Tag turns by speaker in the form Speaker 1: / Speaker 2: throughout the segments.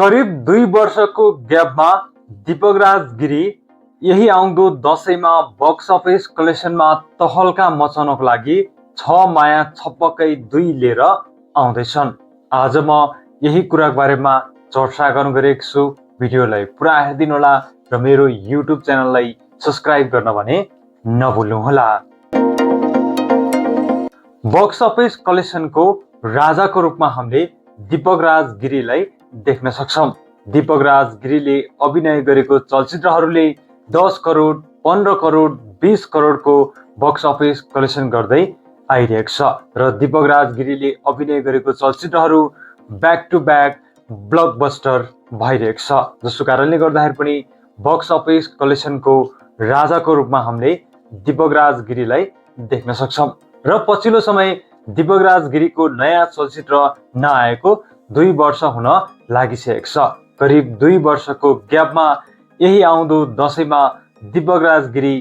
Speaker 1: करिब 2 वर्षको ग्यापमा दीपकराज गिरी यही आउँदो दशैंमा बक्स अफिस कलेक्सनमा तहल्का मचाउनको लागि छ माया छपक्कै 2 लिएर आउँदैछन्। आज म यही कुराको बारेमा चर्चा गर्न गएको छु। भिडियोलाई पुरा हेरिदिनु होला र मेरो युट्युब च्यानललाई सब्स्क्राइब गर्न भने नभुल्नुहोला। बक्स अफिस कलेक्सनको राजाको रूपमा हामीले दीपकराज गिरीलाई देख्न सक्छौं। दीपकराज गिरीले अभिनय गरेको चलचित्रहरूले 10 करोड, 15 करोड, 20 करोडको बक्स अफिस कलेक्सन गर्दै आइरहेको छ र दीपकराज गिरीले अभिनय गरेको चलचित्रहरू ब्याक टु ब्याक ब्लकबस्टर भइरहेको छ, जसको कारणले गर्दाखेरि पनि बक्स अफिस कलेक्सनको राजाको रूपमा हामीले दीपकराज गिरीलाई देख्न सक्छौं। र पछिल्लो समय दीपकराज गिरीको नयाँ चलचित्र नआएको 2 वर्ष हुन लागिसकेको छ। करिब 2 वर्षको ग्यापमा यही आउँदो दशैंमा दीपकराज गिरी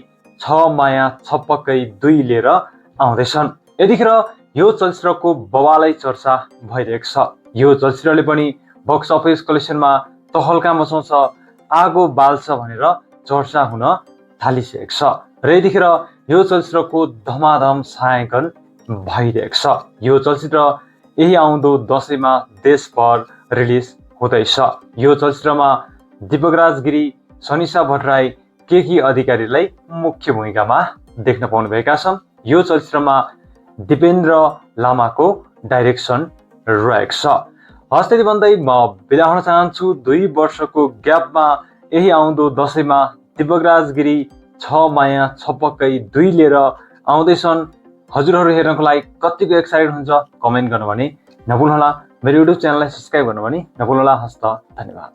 Speaker 1: छ माया छपक्कै 2 लिएर आउँदैछन्। यतिखेर यो चलचित्रको बवालै चर्चा भइरहेको छ। यो चलचित्रले पनि बक्स अफिस कलेक्सनमा तहल्का मचाउँछ, आगो बाल्छ भनेर चर्चा हुन थालिसकेको छ र यतिखेर यो चलचित्रको धमाधम छायाङ्कन भइरहेको छ। यो चलचित्र यही आउँदो दशैंमा देशभर रिलिज हुँदैछ। यो चलचित्रमा दीपकराज गिरी, सनिसा भट्टराई, केकी अधिकारीलाई मुख्य भूमिकामा देख्न पाउनुभएका छन्। यो चलचित्रमा दिपेन्द्र लामाको डाइरेक्सन रहेको छ। हस्, त्यति भन्दै म बिदा हुन चाहन्छु। 2 वर्षको ग्यापमा यही आउँदो दशैंमा दीपकराज गिरी छ माया छपक्कै 2 लिएर आउँदैछन्। हजुरहरू हेर्नको लागि कतिको एक्साइटेड हुन्छ कमेन्ट गर्नु भने नभुल्नुहोला। मेरो युट्युब च्यानललाई सब्स्क्राइब गर्नु भने नभुल्नुहोला। हस्त, धन्यवाद।